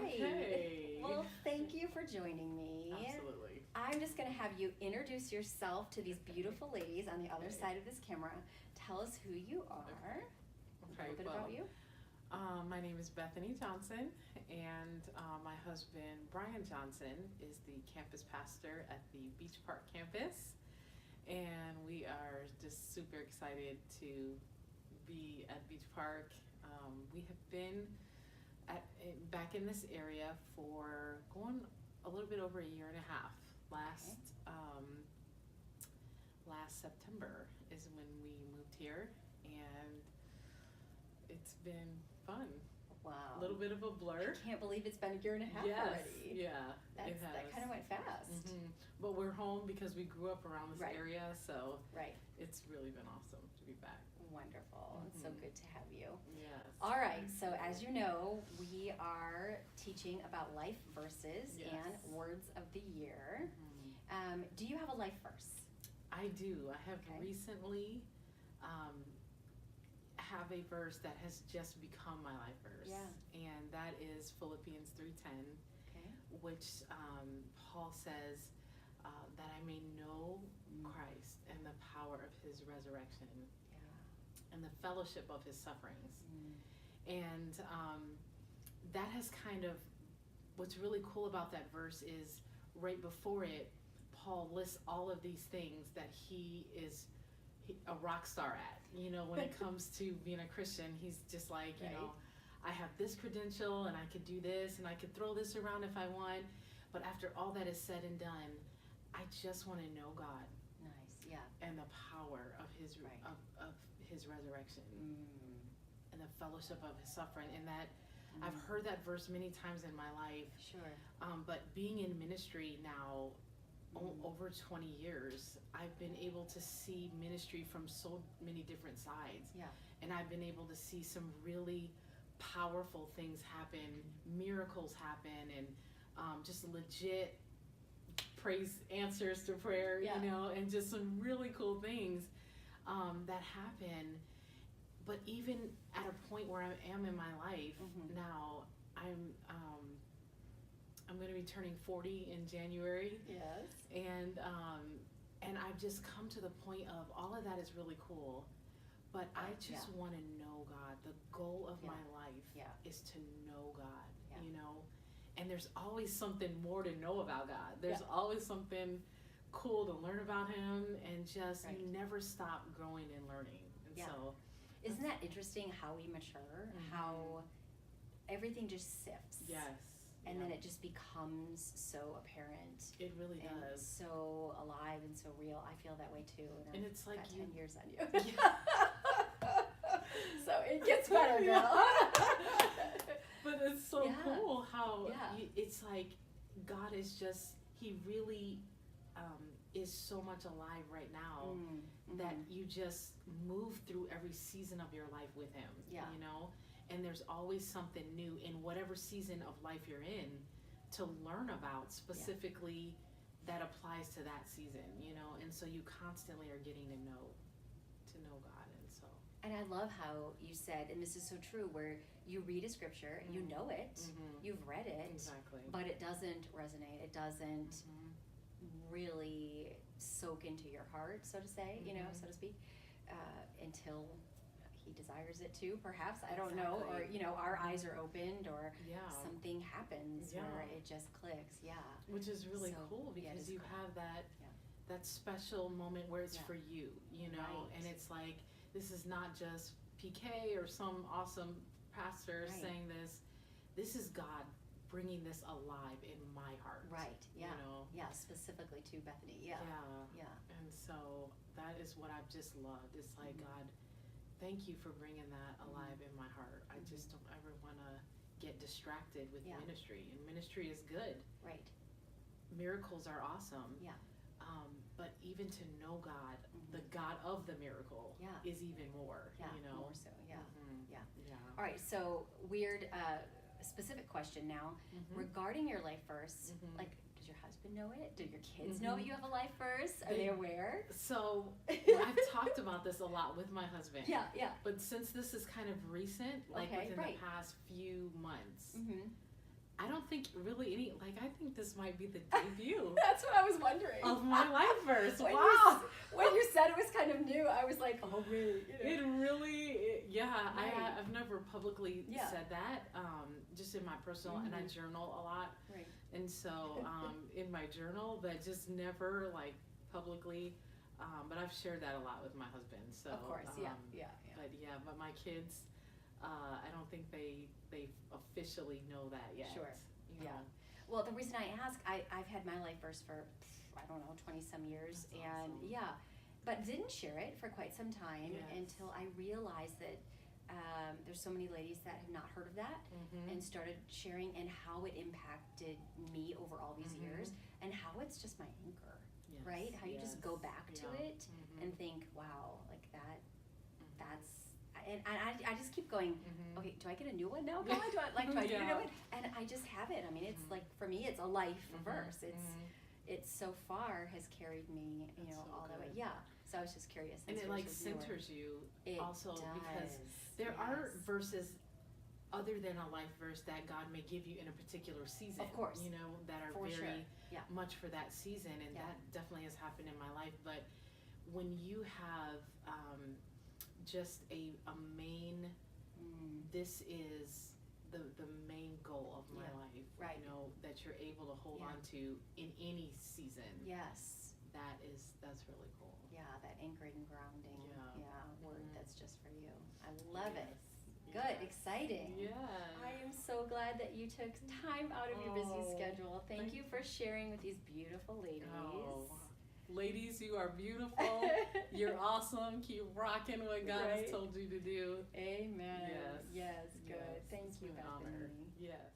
right. Hey. Well, thank you for joining me. Absolutely. I'm just going to have you introduce yourself to these beautiful ladies on the other side of this camera. Tell us who you are. A little bit about you. My name is Bethany Johnson, and my husband, Brian Johnson, is the campus pastor at the Beach Park campus. And we are just super excited to be at Beach Park. We have been back in this area for going a little bit over a year and a half. Last September is when we moved here, and it's been fun. Wow. A little bit of a blur. I can't believe it's been a year and a half already. Yeah, it has. That kind of went fast. Mm-hmm. But we're home because we grew up around this area, so right. It's really been awesome to be back. Wonderful. Mm-hmm. It's so good to have you. Yes. All right, so as you know, we are teaching about life verses and words of the year. Mm-hmm. Do you have a life verse? I do. I have recently have a verse that has just become my life verse. Yeah. And that is Philippians 3:10, which Paul says that I may know Christ and the power of his resurrection and the fellowship of his sufferings. And that has kind of, what's really cool about that verse is right before it, Paul lists all of these things that he is a rock star at. You know, when it comes to being a Christian, he's just like, you know, I have this credential and I could do this and I could throw this around if I want. But after all that is said and done, I just want to know God. Nice, yeah. And the power of his of his resurrection and the fellowship of his suffering. And that I've heard that verse many times in my life. Sure. But being in ministry now over 20 years, I've been able to see ministry from so many different sides. Yeah. And I've been able to see some really powerful things happen, miracles happen, and just legit praise answers to prayer, you know, and just some really cool things that happen. But even at a point where I am in my life now, I'm going to be turning 40 in January. Yes. And I've just come to the point of all of that is really cool, but I just want to know God. The goal of my life is to know God, you know? And there's always something more to know about God. There's always something cool to learn about him, and just you never stop growing and learning. And so isn't that interesting how we mature, how everything just sifts? Yes. And then it just becomes so apparent. It really does. So alive and so real. I feel that way too. And it's like 10 years on you. So it gets better, girl. But it's so cool how it's like God is just, he really is so much alive right now that you just move through every season of your life with him, you know? And there's always something new in whatever season of life you're in to learn about specifically that applies to that season, you know? And so you constantly are getting to know God. And so. And I love how you said, and this is so true, where you read a scripture, you know it, you've read it, but it doesn't resonate. It doesn't really soak into your heart, so to say, you know, so to speak, until he desires it to, perhaps, I don't know, or, you know, our eyes are opened, or something happens where it just clicks, Which is really cool, because you have that special moment where it's for you, you know, and it's like, this is not just PK or some awesome pastor saying this is God bringing this alive in my heart. Right, yeah, you know? Yeah, specifically to Bethany, yeah. And so that is what I've just loved. It's like, God, thank you for bringing that alive in my heart. I just don't ever want to get distracted with ministry, and ministry is good. Right. Miracles are awesome. Yeah. But even to know God, the God of the miracle, is even more. You know, more so. Yeah. Yeah. All right. So weird, specific question now regarding your life verse. Like, does your husband know it? Do your kids know you have a life verse? Are they aware? So I've talked about this a lot with my husband. Yeah. But since this is kind of recent, like within the past few months, I think really I think this might be the debut. That's what I was wondering. Of my life verse. When Wow. When you said it was kind of new, I was like, oh, really? It really, Right. I've never publicly Yeah. said that, just in my personal, and I journal a lot. Right. And so, in my journal, but just never like publicly, but I've shared that a lot with my husband. So, Of course, yeah. But my kids, I don't think they officially know that yet. Sure. You know? Well, the reason I ask, I've had my life verse for, I don't know, 20 some years. That's and awesome. But didn't share it for quite some time until I realized that there's so many ladies that have not heard of that and started sharing, and how it impacted me over all these years, and how it's just my anchor, right? How you just go back to it and think, wow, like that's, and I just keep going, okay, do I get a new one now, God? Do I do a new one? And I just have it. I mean, it's like, for me, it's a life verse. It's so far has carried me, you know, all the way. Yeah. So I was just curious. And it like centers you also, because there are verses other than a life verse that God may give you in a particular season. Of course. You know, that are very much for that season, and that definitely has happened in my life. But when you have just a main, this is the main goal of my life, right? You know, that you're able to hold on to in any season. Yes. That's really cool. Yeah, that anchoring, grounding. Word that's just for you. I love it. Yes. Good, exciting. Yeah. I am so glad that you took time out of your busy schedule. Thank you for sharing with these beautiful ladies. Oh. Ladies, you are beautiful. You're awesome. Keep rocking what God has told you to do. Amen. Yes, good. Yes. Thank you, Bethany. Bethany. Yes.